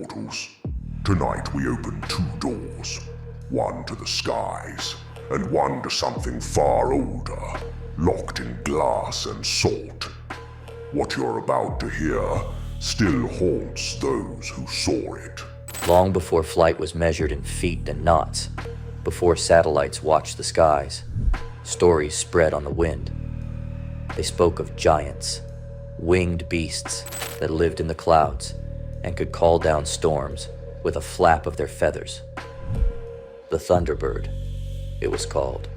mortals. Tonight we open two doors, one to the skies, and one to something far older, locked in glass and salt. What you're about to hear still haunts those who saw it. Long before flight was measured in feet and knots, before satellites watched the skies, stories spread on the wind. They spoke of giants, winged beasts that lived in the clouds and could call down storms with a flap of their feathers. The Thunderbird, it was called.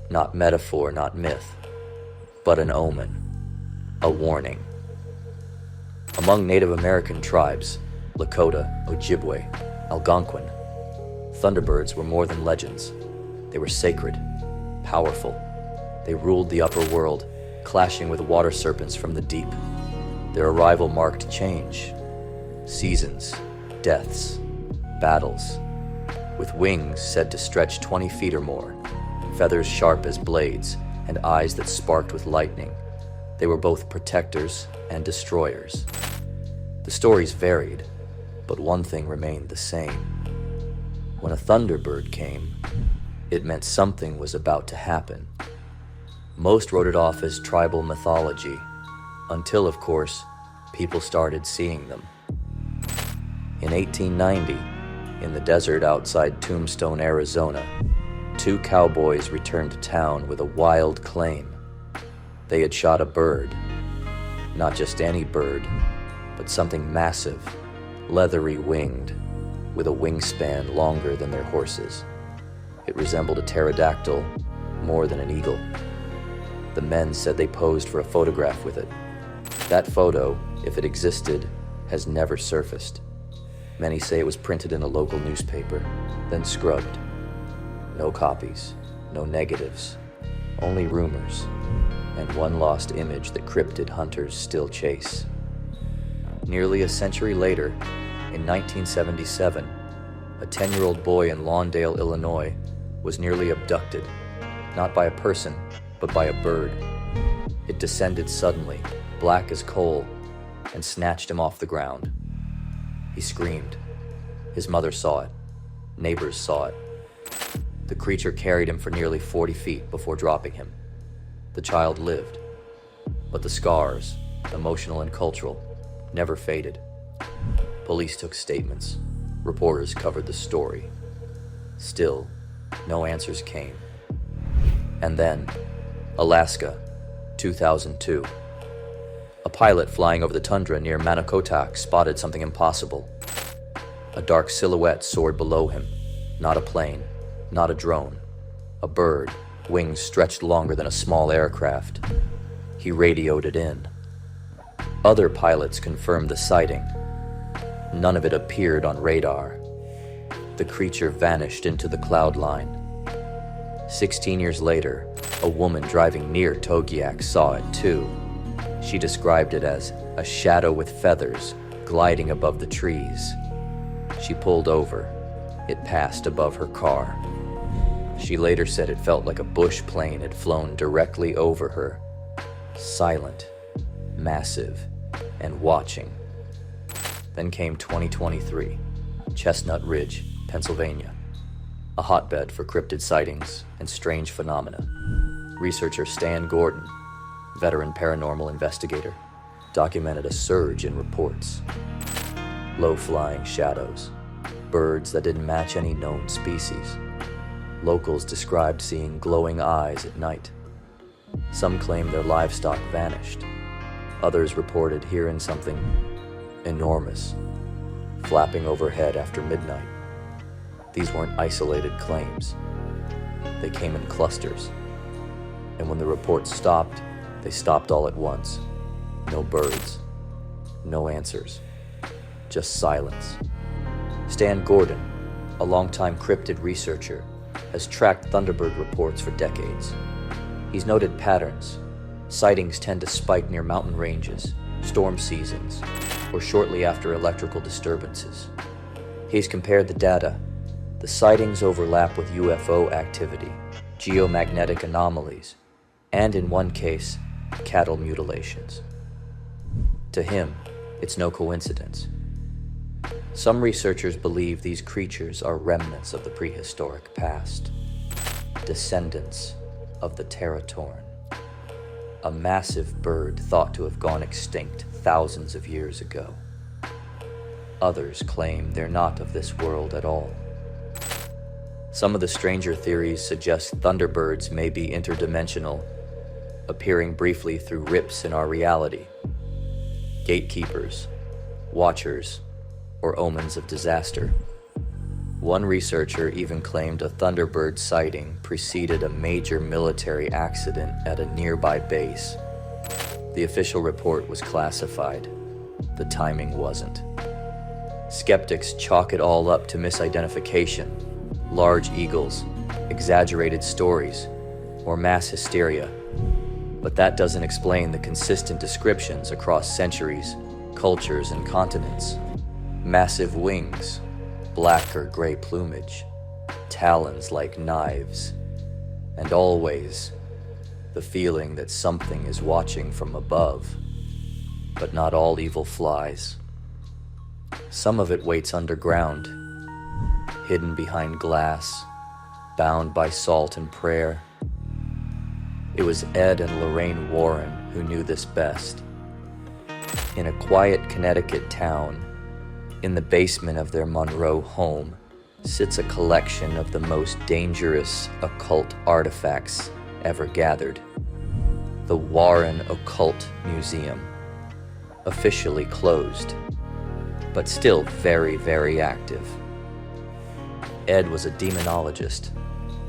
Not metaphor, not myth, but an omen, a warning. Among Native American tribes, Lakota, Ojibwe, Algonquin, Thunderbirds were more than legends. They were sacred, powerful. They ruled the upper world, clashing with water serpents from the deep. Their arrival marked change, seasons, deaths, battles. With wings said to stretch 20 feet or more, feathers sharp as blades, and eyes that sparked with lightning, they were both protectors and destroyers. The stories varied, but one thing remained the same. When a Thunderbird came, it meant something was about to happen. Most wrote it off as tribal mythology, until, of course, people started seeing them. In 1890, in the desert outside Tombstone, Arizona, two cowboys returned to town with a wild claim. They had shot a bird. Not just any bird, but something massive, leathery winged, with a wingspan longer than their horses. It resembled a pterodactyl more than an eagle. The men said they posed for a photograph with it. That photo, if it existed, has never surfaced. Many say it was printed in a local newspaper, then scrubbed. No copies, no negatives, only rumors, and one lost image that cryptid hunters still chase. Nearly a century later, in 1977, a 10-year-old boy in Lawndale, Illinois, was nearly abducted, not by a person, but by a bird. It descended suddenly, black as coal, and snatched him off the ground. He screamed. His mother saw it. Neighbors saw it. The creature carried him for nearly 40 feet before dropping him. The child lived, but the scars, emotional and cultural, never faded. Police took statements. Reporters covered the story. Still, no answers came. And then, Alaska, 2002. A pilot flying over the tundra near Manakotak spotted something impossible. A dark silhouette soared below him. Not a plane, not a drone. A bird, wings stretched longer than a small aircraft. He radioed it in. Other pilots confirmed the sighting. None of it appeared on radar. The creature vanished into the cloud line. 16 years later, a woman driving near Togiak saw it too. She described it as a shadow with feathers gliding above the trees. She pulled over. It passed above her car. She later said it felt like a bush plane had flown directly over her. Silent, massive, and watching. Then came 2023, Chestnut Ridge, Pennsylvania, a hotbed for cryptid sightings and strange phenomena. Researcher Stan Gordon, veteran paranormal investigator, documented a surge in reports. Low-flying shadows, birds that didn't match any known species. Locals described seeing glowing eyes at night. Some claimed their livestock vanished. Others reported hearing something enormous, flapping overhead after midnight. These weren't isolated claims. They came in clusters. And when the reports stopped, they stopped all at once. No birds, no answers, just silence. Stan Gordon, a longtime cryptid researcher, has tracked Thunderbird reports for decades. He's noted patterns. Sightings tend to spike near mountain ranges, storm seasons, or shortly after electrical disturbances. He's compared the data. The sightings overlap with UFO activity, geomagnetic anomalies, and in one case, cattle mutilations. To him, it's no coincidence. Some researchers believe these creatures are remnants of the prehistoric past, descendants of the Teratorn, a massive bird thought to have gone extinct thousands of years ago. Others claim they're not of this world at all. Some of the stranger theories suggest Thunderbirds may be interdimensional, appearing briefly through rips in our reality. Gatekeepers, watchers, or omens of disaster. One researcher even claimed a Thunderbird sighting preceded a major military accident at a nearby base. The official report was classified. The timing wasn't. Skeptics chalk it all up to misidentification, large eagles, exaggerated stories, or mass hysteria. But that doesn't explain the consistent descriptions across centuries, cultures, and continents. Massive wings, black or gray plumage, talons like knives, and always the feeling that something is watching from above. But not all evil flies. Some of it waits underground, hidden behind glass, bound by salt and prayer. It was Ed and Lorraine Warren who knew this best. In a quiet Connecticut town, in the basement of their Monroe home, sits a collection of the most dangerous occult artifacts ever gathered. The Warren Occult Museum, officially closed, but still very, very active. Ed was a demonologist,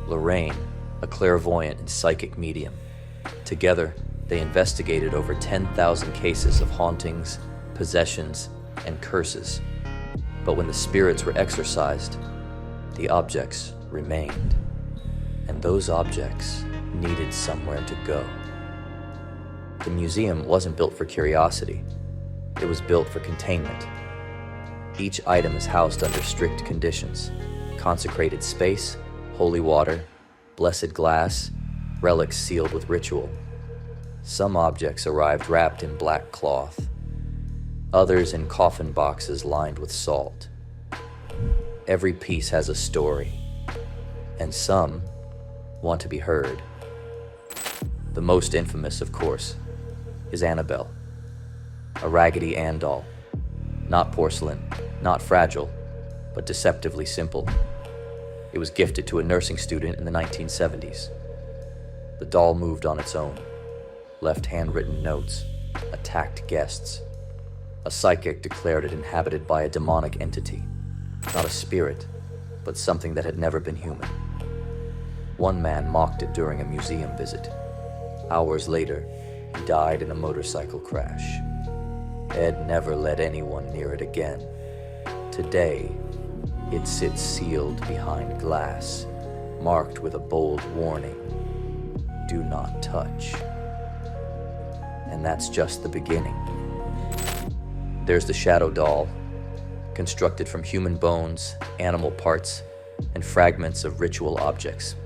Lorraine, a clairvoyant and psychic medium. Together, they investigated over 10,000 cases of hauntings, possessions, and curses. But when the spirits were exorcised, the objects remained. And those objects needed somewhere to go. The museum wasn't built for curiosity. It was built for containment. Each item is housed under strict conditions: consecrated space, holy water, blessed glass, relics sealed with ritual. Some objects arrived wrapped in black cloth, others in coffin boxes lined with salt. Every piece has a story, and some want to be heard. The most infamous, of course, is Annabelle, a Raggedy Ann doll. Not porcelain, not fragile, but deceptively simple. It was gifted to a nursing student in the 1970s. The doll moved on its own, left handwritten notes, attacked guests. A psychic declared it inhabited by a demonic entity, not a spirit, but something that had never been human. One man mocked it during a museum visit. Hours later, he died in a motorcycle crash. Ed never let anyone near it again. Today, it sits sealed behind glass, marked with a bold warning: do not touch. And that's just the beginning. There's the Shadow Doll, constructed from human bones, animal parts, and fragments of ritual objects.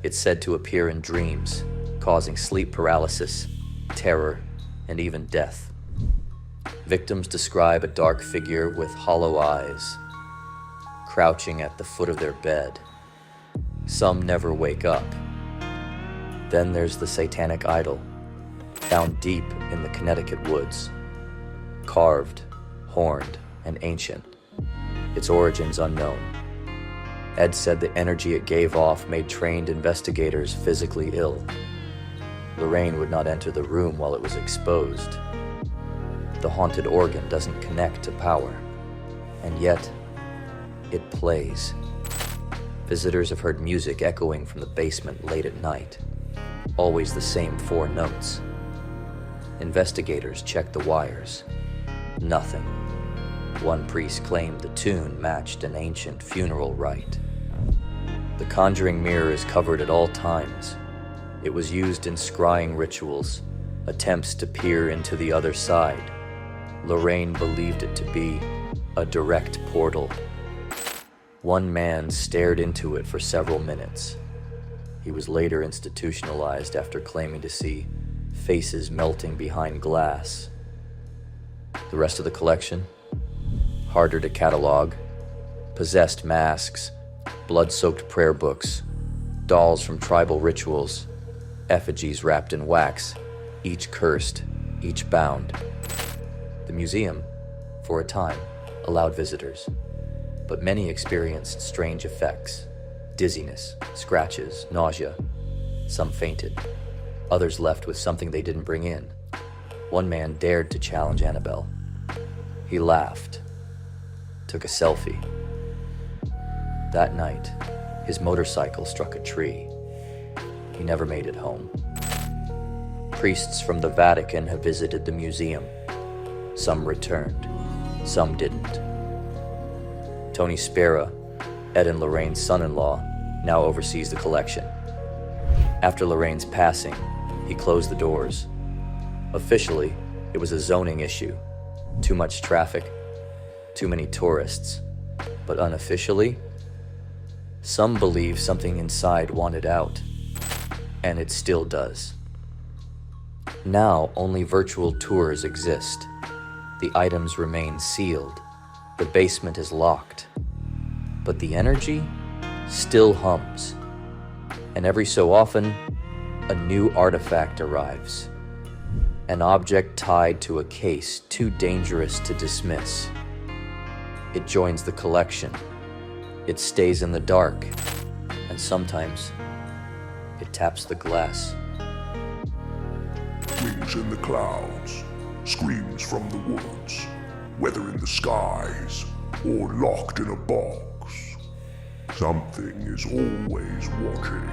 It's said to appear in dreams, causing sleep paralysis, terror, and even death. Victims describe a dark figure with hollow eyes, crouching at the foot of their bed. Some never wake up. Then there's the Satanic Idol, found deep in the Connecticut woods. Carved, horned, and ancient. Its origins unknown. Ed said the energy it gave off made trained investigators physically ill. Lorraine would not enter the room while it was exposed. The haunted organ doesn't connect to power, and yet it plays. Visitors have heard music echoing from the basement late at night, always the same 4 notes. Investigators checked the wires. Nothing. One priest claimed the tune matched an ancient funeral rite. The conjuring mirror is covered at all times. It was used in scrying rituals, attempts to peer into the other side. Lorraine believed it to be a direct portal. One man stared into it for several minutes. He was later institutionalized after claiming to see faces melting behind glass. The rest of the collection? harder to catalog. Possessed masks, blood-soaked prayer books, dolls from tribal rituals, effigies wrapped in wax, each cursed, each bound. The museum, for a time, allowed visitors, but many experienced strange effects: dizziness, scratches, nausea. Some fainted. Others left with something they didn't bring in. One man dared to challenge Annabelle. He laughed, took a selfie. That night, his motorcycle struck a tree. He never made it home. Priests from the Vatican have visited the museum. Some returned, some didn't. Tony Spera, Ed and Lorraine's son-in-law, now oversees the collection. After Lorraine's passing, he closed the doors. Officially, it was a zoning issue. Too much traffic, too many tourists. But unofficially, some believe something inside wanted out, and it still does. Now only virtual tours exist. The items remain sealed. The basement is locked. But the energy still hums. And every so often, a new artifact arrives. An object tied to a case too dangerous to dismiss. It joins the collection. It stays in the dark. And sometimes, it taps the glass. Wings in the clouds, screams from the woods, whether in the skies or locked in a box. Something is always watching.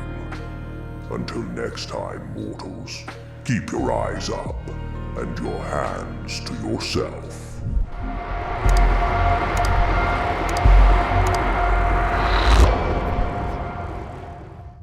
Until next time, mortals, keep your eyes up and your hands to yourself.